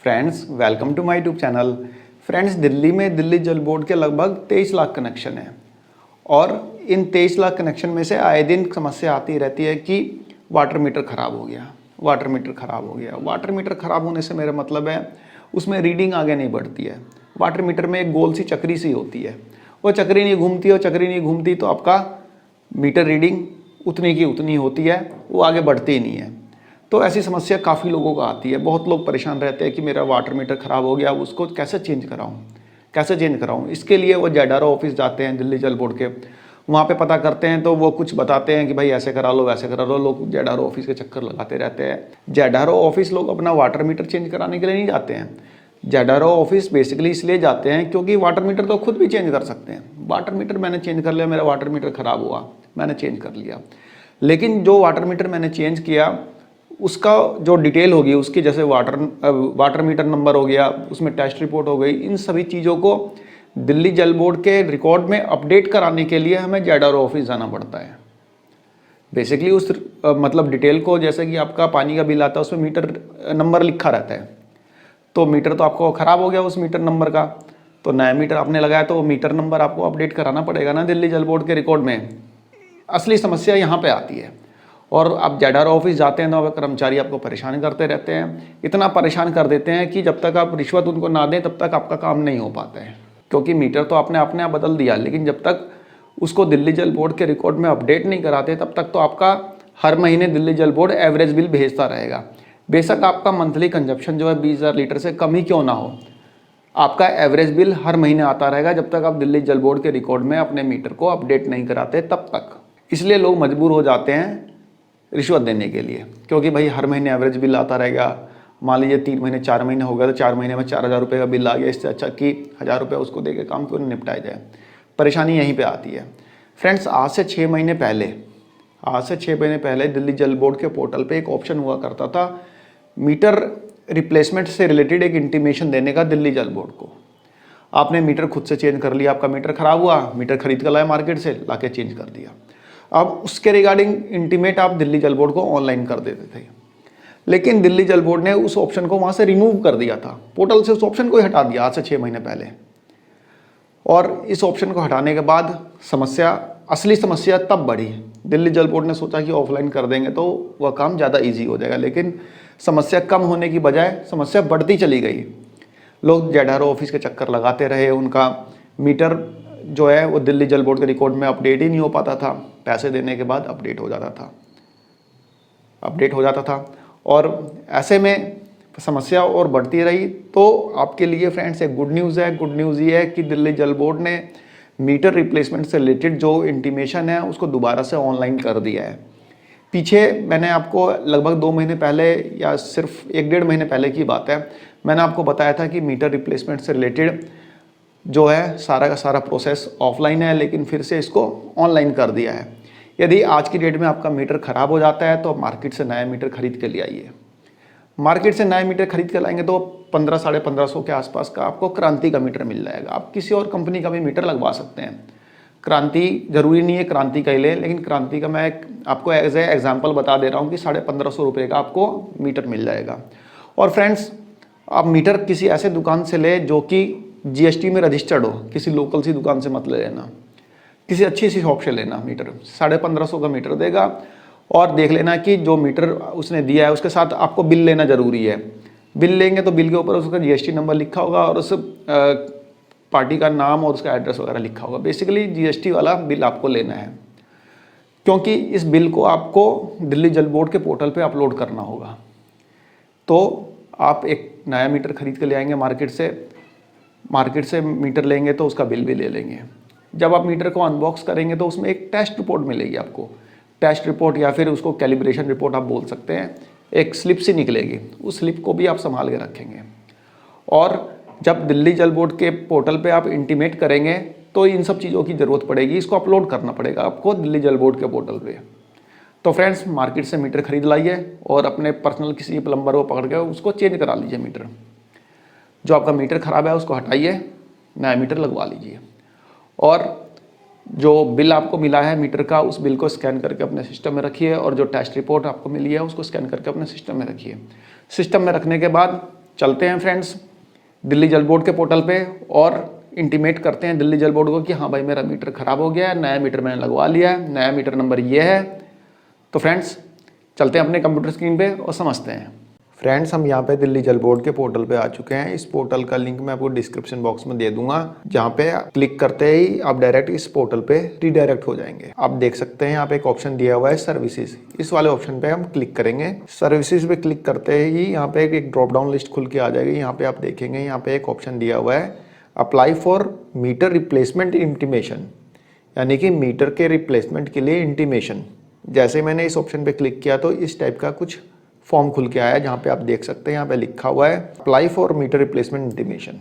Friends welcome to my YouTube channel. Friends Delhi में दिल्ली जल board के लगभग 23 लाख कनेक्शन हैं और इन 23 लाख कनेक्शन में से आए दिन समस्या आती रहती है कि वाटर मीटर ख़राब हो गया, वाटर मीटर ख़राब हो गया। वाटर मीटर ख़राब होने से मेरा मतलब है उसमें रीडिंग आगे नहीं बढ़ती है। वाटर मीटर में एक गोल सी चक्री सी होती है, वो चक्री नहीं घूमती, और चक्री नहीं घूमती तो आपका मीटर रीडिंग उतनी की उतनी होती है, वो आगे बढ़ती ही नहीं है। तो ऐसी समस्या काफ़ी लोगों को आती है। बहुत लोग परेशान रहते हैं कि मेरा वाटर मीटर ख़राब हो गया, उसको कैसे चेंज कराऊँ। इसके लिए वो जेडआरओ ऑफिस जाते हैं दिल्ली जल बोर्ड के, वहाँ पे पता करते हैं तो वो कुछ बताते हैं कि भाई ऐसे करा लो वैसे करा लो। लोग जेडआरओ ऑफिस के चक्कर लगाते रहते हैं। जेडआरओ ऑफिस लोग अपना वाटर मीटर चेंज कराने के लिए नहीं जाते हैं। जेडआरओ ऑफिस बेसिकली इसलिए जाते हैं क्योंकि वाटर मीटर तो खुद भी चेंज कर सकते हैं। वाटर मीटर मैंने चेंज कर लिया, मेरा वाटर मीटर ख़राब हुआ, मैंने चेंज कर लिया, लेकिन जो वाटर मीटर मैंने चेंज किया उसका जो डिटेल होगी उसकी, जैसे वाटर मीटर नंबर हो गया, उसमें टेस्ट रिपोर्ट हो गई, इन सभी चीज़ों को दिल्ली जल बोर्ड के रिकॉर्ड में अपडेट कराने के लिए हमें जेडआरओ ऑफिस जाना पड़ता है। बेसिकली उस मतलब डिटेल को, जैसे कि आपका पानी का बिल आता है उसमें मीटर नंबर लिखा रहता है, तो मीटर तो आपको ख़राब हो गया उस मीटर नंबर का, तो नया मीटर आपने लगाया तो वो मीटर नंबर आपको अपडेट कराना पड़ेगा ना दिल्ली जल बोर्ड के रिकॉर्ड में। असली समस्या यहाँ पे आती है। और आप जेडआरओ ऑफिस जाते हैं तो कर्मचारी आपको परेशान करते रहते हैं, इतना परेशान कर देते हैं कि जब तक आप रिश्वत उनको ना दें तब तक आपका काम नहीं हो पाता है। क्योंकि मीटर तो आपने अपने आप बदल दिया, लेकिन जब तक उसको दिल्ली जल बोर्ड के रिकॉर्ड में अपडेट नहीं कराते तब तक तो आपका हर महीने दिल्ली जल बोर्ड एवरेज बिल भेजता रहेगा। बेशक आपका मंथली कंजप्शन जो है 20,000 लीटर से कम ही क्यों ना हो, आपका एवरेज बिल हर महीने आता रहेगा जब तक आप दिल्ली जल बोर्ड के रिकॉर्ड में अपने मीटर को अपडेट नहीं कराते तब तक। इसलिए लोग मजबूर हो जाते हैं रिश्वत देने के लिए, क्योंकि भाई हर महीने एवरेज बिल आता रहेगा। मान लीजिए 3 महीने 4 महीने हो गया तो 4 महीने में 4,000 रुपये का बिल आ गया, इससे अच्छा कि 1,000 रुपये उसको दे के काम क्यों नहीं निपटाया जाए। परेशानी यहीं पे आती है। फ्रेंड्स आज से 6 महीने पहले दिल्ली जल बोर्ड के पोर्टल पे एक ऑप्शन हुआ करता था मीटर रिप्लेसमेंट से रिलेटेड एक इंटीमेशन देने का दिल्ली जल बोर्ड को। आपने मीटर खुद से चेंज कर लिया, आपका मीटर ख़राब हुआ, मीटर खरीद कर लाए मार्केट से, ला के चेंज कर दिया। अब उसके रिगार्डिंग इंटीमेट आप दिल्ली जल बोर्ड को ऑनलाइन कर देते थे, लेकिन दिल्ली जल बोर्ड ने उस ऑप्शन को वहाँ से रिमूव कर दिया था, पोर्टल से उस ऑप्शन को ही हटा दिया आज से 6 महीने पहले। और इस ऑप्शन को हटाने के बाद असली समस्या तब बढ़ी। दिल्ली जल बोर्ड ने सोचा कि ऑफलाइन कर देंगे तो वह काम ज़्यादा ईजी हो जाएगा, लेकिन समस्या कम होने की बजाय समस्या बढ़ती चली गई। लोग जेडआरओ ऑफिस के चक्कर लगाते रहे, उनका मीटर जो है वो दिल्ली जल बोर्ड के रिकॉर्ड में अपडेट ही नहीं हो पाता था। पैसे देने के बाद अपडेट हो जाता था और ऐसे में समस्या और बढ़ती रही। तो आपके लिए फ्रेंड्स एक गुड न्यूज़ है। गुड न्यूज़ ये है कि दिल्ली जल बोर्ड ने मीटर रिप्लेसमेंट से रिलेटेड जो इंटीमेशन है उसको दोबारा से ऑनलाइन कर दिया है। पीछे मैंने आपको लगभग 2 महीने पहले या सिर्फ 1-1.5 महीने पहले की बात है, मैंने आपको बताया था कि मीटर रिप्लेसमेंट से रिलेटेड जो है सारा का सारा प्रोसेस ऑफलाइन है, लेकिन फिर से इसको ऑनलाइन कर दिया है। यदि आज की डेट में आपका मीटर ख़राब हो जाता है तो मार्केट से नया मीटर खरीद के ले आइए। मार्केट से नया मीटर खरीद के लाएंगे तो 1500-1550 के आसपास का आपको क्रांति का मीटर मिल जाएगा। आप किसी और कंपनी का भी मीटर लगवा सकते हैं। क्रांति ज़रूरी नहीं है क्रांति का ही लें, लेकिन क्रांति का मैं आपको एज ए एग्जाम्पल बता दे रहा हूँ कि 1550 रुपये का आपको मीटर मिल जाएगा। और फ्रेंड्स आप मीटर किसी ऐसे दुकान से ले जो कि जीएसटी में रजिस्टर्ड हो, किसी लोकल सी दुकान से मत ले लेना, किसी अच्छी सी शॉप से लेना। मीटर 1550 का मीटर देगा, और देख लेना कि जो मीटर उसने दिया है उसके साथ आपको बिल लेना ज़रूरी है। बिल लेंगे तो बिल के ऊपर उसका जीएसटी नंबर लिखा होगा और उस पार्टी का नाम और उसका एड्रेस वगैरह लिखा होगा। बेसिकली जीएसटी वाला बिल आपको लेना है, क्योंकि इस बिल को आपको दिल्ली जल बोर्ड के पोर्टल पे अपलोड करना होगा। तो आप एक नया मीटर खरीद के ले आएंगे मार्केट से मीटर लेंगे तो उसका बिल भी ले लेंगे। जब आप मीटर को अनबॉक्स करेंगे तो उसमें एक टेस्ट रिपोर्ट मिलेगी आपको। टेस्ट रिपोर्ट या फिर उसको कैलिब्रेशन रिपोर्ट आप बोल सकते हैं। एक स्लिप सी निकलेगी, उस स्लिप को भी आप संभाल के रखेंगे। और जब दिल्ली जल बोर्ड के पोर्टल पे आप इंटीमेट करेंगे तो इन सब चीज़ों की ज़रूरत पड़ेगी, इसको अपलोड करना पड़ेगा आपको दिल्ली जल बोर्ड के पोर्टल पे। तो फ्रेंड्स मार्केट से मीटर खरीद लाइए और अपने पर्सनल किसी प्लम्बर को पकड़ के उसको चेंज करा लीजिए। मीटर जो आपका मीटर ख़राब है उसको हटाइए, नया मीटर लगवा लीजिए। और जो बिल आपको मिला है मीटर का, उस बिल को स्कैन करके अपने सिस्टम में रखिए, और जो टेस्ट रिपोर्ट आपको मिली है उसको स्कैन करके अपने सिस्टम में रखिए। सिस्टम में रखने के बाद चलते हैं फ्रेंड्स दिल्ली जल बोर्ड के पोर्टल पे और इंटीमेट करते हैं दिल्ली जल बोर्ड को कि हाँ भाई मेरा मीटर ख़राब हो गया है, नया मीटर मैंने लगवा लिया है, नया मीटर नंबर ये है। तो फ्रेंड्स चलते हैं अपने कंप्यूटर स्क्रीन पे और समझते हैं। फ्रेंड्स हम यहाँ पे दिल्ली जल बोर्ड के पोर्टल पे आ चुके हैं। इस पोर्टल का लिंक मैं आपको डिस्क्रिप्शन बॉक्स में दे दूंगा, जहाँ पे क्लिक करते ही आप डायरेक्ट इस पोर्टल पे रीडायरेक्ट हो जाएंगे। आप देख सकते हैं यहाँ पे एक ऑप्शन दिया हुआ है सर्विसेज, इस वाले ऑप्शन पे हम क्लिक करेंगे। सर्विसेज पे क्लिक करते ही यहाँ पे एक ड्रॉप डाउन लिस्ट खुल के आ जाएगी। यहाँ पे आप देखेंगे यहाँ पे एक ऑप्शन दिया हुआ है apply for meter replacement intimation, यानी कि मीटर के रिप्लेसमेंट के लिए इंटीमेशन। जैसे मैंने इस ऑप्शन पे क्लिक किया तो इस टाइप का कुछ फॉर्म खुल के आया, जहाँ पे आप देख सकते हैं यहाँ पे लिखा हुआ है apply for meter replacement intimation.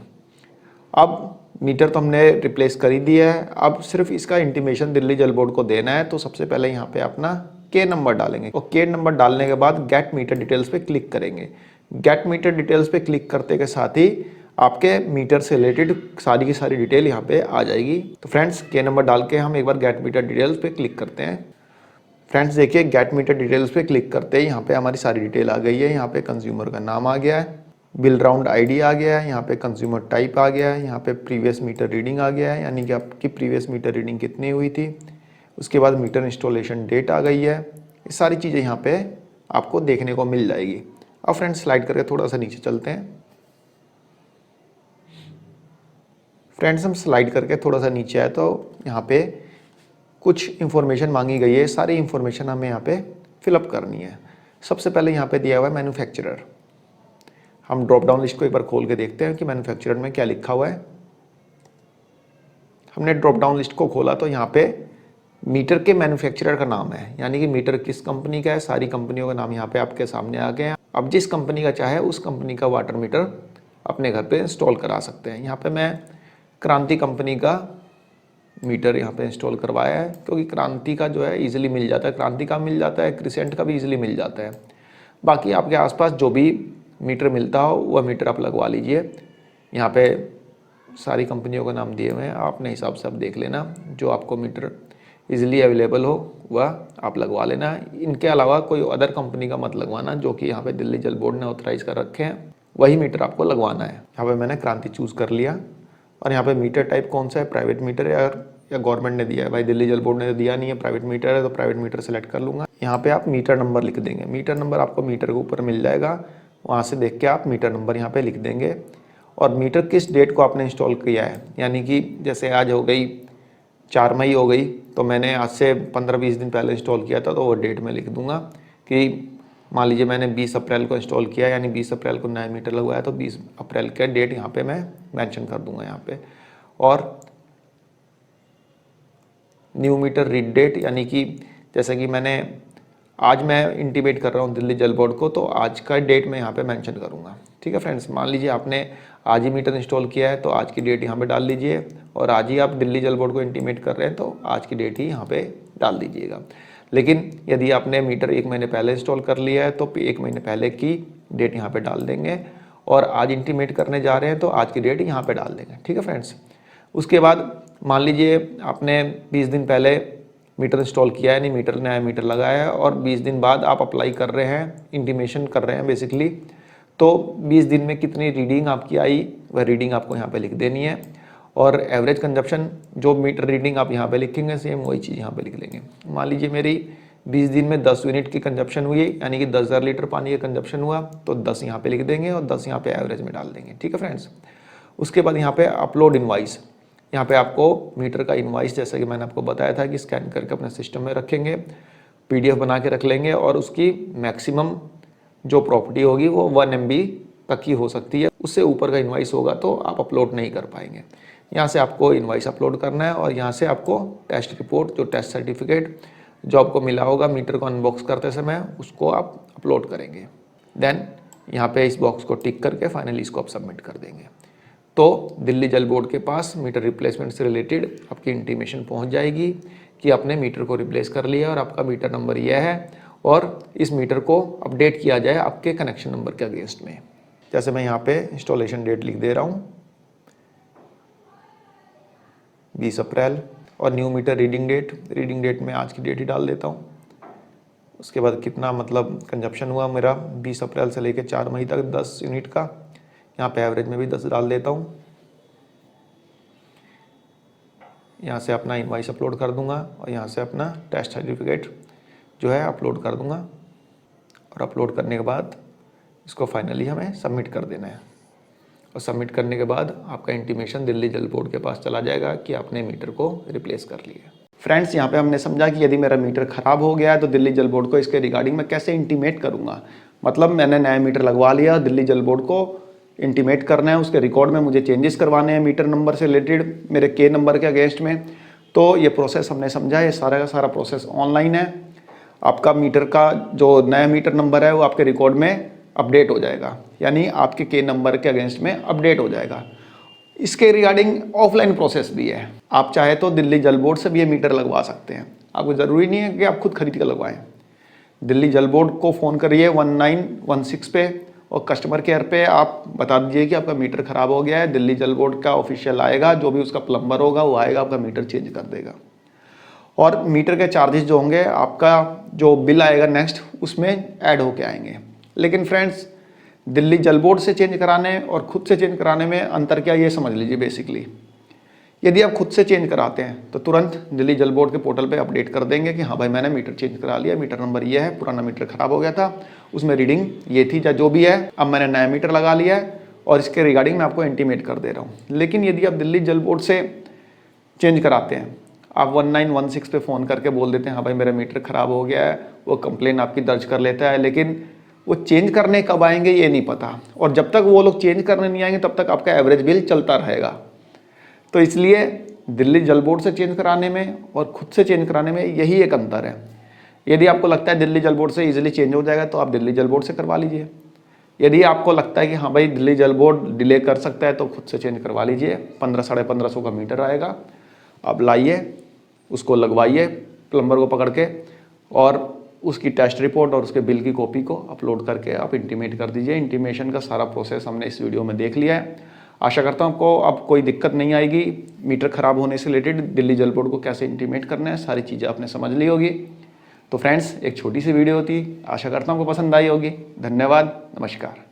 अब मीटर तो हमने रिप्लेस कर ही दिया है, अब सिर्फ इसका इंटीमेशन दिल्ली जल बोर्ड को देना है। तो सबसे पहले यहाँ पे अपना के नंबर डालेंगे और के नंबर डालने के बाद गेट मीटर डिटेल्स पे क्लिक करेंगे। गेट मीटर डिटेल्स पे क्लिक करते के साथ ही आपके मीटर से रिलेटेड सारी की सारी डिटेल यहाँ पे आ जाएगी। तो फ्रेंड्स के नंबर डाल के हम एक बार गेट मीटर डिटेल्स पे क्लिक करते हैं। फ्रेंड्स देखिए गेट मीटर डिटेल्स पे क्लिक करते ही यहाँ पे हमारी सारी डिटेल आ गई है। यहाँ पे कंज्यूमर का नाम आ गया है, बिल राउंड आईडी आ गया है, यहाँ पे कंज्यूमर टाइप आ गया है, यहाँ पे प्रीवियस मीटर रीडिंग आ गया है, यानी कि आपकी प्रीवियस मीटर रीडिंग कितनी हुई थी। उसके बाद मीटर इंस्टॉलेशन डेट आ गई है। ये सारी चीज़ें यहाँ पे आपको देखने को मिल जाएगी। अब फ्रेंड्स स्लाइड करके थोड़ा सा नीचे चलते हैं। फ्रेंड्स हम स्लाइड करके थोड़ा सा नीचे आए तो यहाँ पे कुछ इन्फॉर्मेशन मांगी गई है, सारी इन्फॉर्मेशन हमें यहाँ पे फिलअप करनी है। सबसे पहले यहाँ पे दिया हुआ है मैन्युफैक्चरर। हम ड्रॉप डाउन लिस्ट को एक बार खोल के देखते हैं कि मैन्युफैक्चरर में क्या लिखा हुआ है। हमने ड्रॉप डाउन लिस्ट को खोला तो यहाँ पे मीटर के मैन्युफैक्चरर का नाम है, यानी कि मीटर किस कंपनी का है, सारी कंपनियों का नाम यहाँ पे आपके सामने आ गए हैं। अब जिस कंपनी का चाहे उस कंपनी का वाटर मीटर अपने घर पे इंस्टॉल करा सकते हैं। यहाँ पे मैं क्रांति कंपनी का मीटर यहाँ पे इंस्टॉल करवाया है, क्योंकि क्रांति का जो है इजीली मिल जाता है, क्रांति का मिल जाता है, क्रिसेंट का भी इजीली मिल जाता है। बाकी आपके आसपास जो भी मीटर मिलता हो वह मीटर आप लगवा लीजिए। यहाँ पे सारी कंपनियों का नाम दिए हुए हैं, अपने हिसाब से आप देख लेना, जो आपको मीटर इजीली अवेलेबल हो वह आप लगवा लेना। इनके अलावा कोई अदर कंपनी का मत लगवाना, जो कि यहाँ पे दिल्ली जल बोर्ड ने ऑथराइज कर रखे हैं, वही मीटर आपको लगवाना है। यहाँ पे मैंने क्रांति चूज़ कर लिया और यहाँ पे मीटर टाइप कौन सा है, प्राइवेट मीटर या गवर्नमेंट ने दिया है। भाई दिल्ली जल बोर्ड ने दिया नहीं है, प्राइवेट मीटर है तो प्राइवेट मीटर सेलेक्ट कर लूँगा। यहाँ पे आप मीटर नंबर लिख देंगे, मीटर नंबर आपको मीटर के ऊपर मिल जाएगा, वहाँ से देख के आप मीटर नंबर यहाँ पे लिख देंगे। और मीटर किस डेट को आपने इंस्टॉल किया है, यानी कि जैसे आज हो गई 4 मई हो गई, तो मैंने आज से 15-20 दिन पहले इंस्टॉल किया था, तो वो डेट में लिख दूंगा कि मान लीजिए मैंने 20 अप्रैल को इंस्टॉल किया, यानी 20 अप्रैल को नया मीटर लगवाया, तो 20 अप्रैल का डेट यहाँ पे मैं मेंशन कर दूंगा यहाँ पे। और न्यू मीटर रीड डेट, यानी कि जैसे कि मैंने आज मैं इंटीमेट कर रहा हूँ दिल्ली जल बोर्ड को, तो आज का डेट मैं यहाँ पे मेंशन करूँगा। ठीक है फ्रेंड्स, मान लीजिए आपने आज ही मीटर इंस्टॉल किया है तो आज की डेट यहाँ पे डाल लीजिए, और आज ही आप दिल्ली जल बोर्ड को इंटीमेट कर रहे हैं तो आज की डेट ही यहाँ पे डाल दीजिएगा। लेकिन यदि आपने मीटर 1 महीने पहले इंस्टॉल कर लिया है तो 1 महीने पहले की डेट यहाँ पे डाल देंगे, और आज इंटीमेट करने जा रहे हैं तो आज की डेट यहाँ पे डाल देंगे। ठीक है फ्रेंड्स, उसके बाद मान लीजिए आपने 20 दिन पहले मीटर इंस्टॉल किया है, नहीं मीटर नया मीटर लगाया है, और 20 दिन बाद आप अप्लाई कर रहे हैं, इंटीमेशन कर रहे हैं बेसिकली, तो 20 दिन में कितनी रीडिंग आपकी आई वह रीडिंग आपको यहाँ पे लिख देनी है। और एवरेज कंजप्शन जो मीटर रीडिंग आप यहाँ पे लिखेंगे सेम वही चीज़ यहाँ पे लिख लेंगे। मान लीजिए मेरी 20 दिन में 10 यूनिट की कंजप्शन हुई, यानी कि 10,000 लीटर पानी का कंजप्शन हुआ, तो 10 यहाँ पे लिख देंगे और 10 यहाँ पे एवरेज में डाल देंगे। ठीक है फ्रेंड्स, उसके बाद यहाँ पे अपलोड इनवाइस, यहाँ पे आपको मीटर का इनवाइस, जैसे कि मैंने आपको बताया था कि स्कैन करके अपने सिस्टम में रखेंगे, PDF बना के रख लेंगे, और उसकी मैक्सिमम जो प्रॉपर्टी होगी वो 1 MB तक ही हो सकती है, उससे ऊपर का इनवाइस होगा तो आप अपलोड नहीं कर पाएंगे। यहाँ से आपको इनवाइस अपलोड करना है, और यहाँ से आपको टेस्ट रिपोर्ट, जो टेस्ट सर्टिफिकेट जो आपको मिला होगा मीटर को अनबॉक्स करते समय, उसको आप अपलोड करेंगे। देन यहाँ पे इस बॉक्स को टिक करके फाइनली इसको आप सबमिट कर देंगे, तो दिल्ली जल बोर्ड के पास मीटर रिप्लेसमेंट से रिलेटेड आपकी इंटीमेशन पहुँच जाएगी कि आपने मीटर को रिप्लेस कर लिया और आपका मीटर नंबर यह है, और इस मीटर को अपडेट किया जाए आपके कनेक्शन नंबर के अगेंस्ट में। जैसे मैं यहाँ पे इंस्टॉलेशन डेट लिख दे रहा हूँ 20 अप्रैल, और न्यू मीटर रीडिंग डेट में आज की डेट ही डाल देता हूँ। उसके बाद कितना मतलब कंजप्शन हुआ मेरा 20 अप्रैल से लेकर 4 मई तक 10 यूनिट का, यहाँ पे एवरेज में भी 10 डाल देता हूँ। यहाँ से अपना इनवॉइस अपलोड कर दूंगा और यहाँ से अपना टेस्ट सर्टिफिकेट जो है अपलोड कर दूंगा। और अपलोड करने के बाद इसको फाइनली हमें सबमिट कर देना है। और सबमिट करने के बाद आपका इंटीमेशन दिल्ली जल बोर्ड के पास चला जाएगा कि आपने मीटर को रिप्लेस कर लिया। फ्रेंड्स, यहाँ पे हमने समझा कि यदि मेरा मीटर ख़राब हो गया है तो दिल्ली जल बोर्ड को इसके रिगार्डिंग मैं कैसे इंटीमेट करूँगा। मतलब मैंने नया मीटर लगवा लिया, दिल्ली जल बोर्ड को इंटीमेट करना है, उसके रिकॉर्ड में मुझे चेंजेस करवाने हैं मीटर नंबर से रिलेटेड मेरे के नंबर के अगेंस्ट में। तो ये प्रोसेस हमने समझा, ये सारा का सारा प्रोसेस ऑनलाइन है। आपका मीटर का जो नया मीटर नंबर है वो आपके रिकॉर्ड में अपडेट हो जाएगा, यानी आपके के नंबर के अगेंस्ट में अपडेट हो जाएगा। इसके रिगार्डिंग ऑफलाइन प्रोसेस भी है। आप चाहे तो दिल्ली जल बोर्ड से भी ये मीटर लगवा सकते हैं। आपको ज़रूरी नहीं है कि आप खुद खरीद कर लगवाएं। दिल्ली जल बोर्ड को फ़ोन करिए 1916 पे और कस्टमर केयर पे आप बता दीजिए कि आपका मीटर ख़राब हो गया है। दिल्ली जल बोर्ड का ऑफिशियल आएगा, जो भी उसका प्लम्बर होगा वो आएगा, आपका मीटर चेंज कर देगा। और मीटर के चार्जेस जो होंगे, आपका जो बिल आएगा नेक्स्ट, उसमें ऐड होके आएंगे। लेकिन फ्रेंड्स, दिल्ली जल बोर्ड से चेंज कराने और खुद से चेंज कराने में अंतर क्या, ये समझ लीजिए। बेसिकली यदि आप खुद से चेंज कराते हैं तो तुरंत दिल्ली जल बोर्ड के पोर्टल पे अपडेट कर देंगे कि हाँ भाई मैंने मीटर चेंज करा लिया, मीटर नंबर ये है, पुराना मीटर ख़राब हो गया था, उसमें रीडिंग ये थी या जो भी है, अब मैंने नया मीटर लगा लिया है और इसके रिगार्डिंग मैं आपको इंटीमेट कर दे रहा हूँ। लेकिन यदि आप दिल्ली जल बोर्ड से चेंज कराते हैं, आप 1916 पे फ़ोन करके बोल देते हैं हाँ भाई मेरा मीटर ख़राब हो गया है, वो कंप्लेन आपकी दर्ज कर लेता है, लेकिन वो चेंज करने कब आएंगे ये नहीं पता। और जब तक वो लोग चेंज करने नहीं आएंगे तब तक आपका एवरेज बिल चलता रहेगा। तो इसलिए दिल्ली जल बोर्ड से चेंज कराने में और खुद से चेंज कराने में यही एक अंतर है। यदि आपको लगता है दिल्ली जल बोर्ड से इजीली चेंज हो जाएगा तो आप दिल्ली जल बोर्ड से करवा लीजिए। यदि आपको लगता है कि हाँ भाई दिल्ली जल बोर्ड डिले कर सकता है तो खुद से चेंज करवा लीजिए। 1500-1550 का मीटर आएगा, आप लाइए, उसको लगवाइए प्लम्बर को पकड़ के, और उसकी टेस्ट रिपोर्ट और उसके बिल की कॉपी को अपलोड करके आप इंटीमेट कर दीजिए। इंटीमेशन का सारा प्रोसेस हमने इस वीडियो में देख लिया है। आशा करता हूँ आपको अब कोई दिक्कत नहीं आएगी। मीटर ख़राब होने से रिलेटेड दिल्ली जल बोर्ड को कैसे इंटीमेट करना है, सारी चीज़ें आपने समझ ली होगी। तो फ्रेंड्स, एक छोटी सी वीडियो थी, आशा करता हूँ आपको पसंद आई होगी। धन्यवाद, नमस्कार।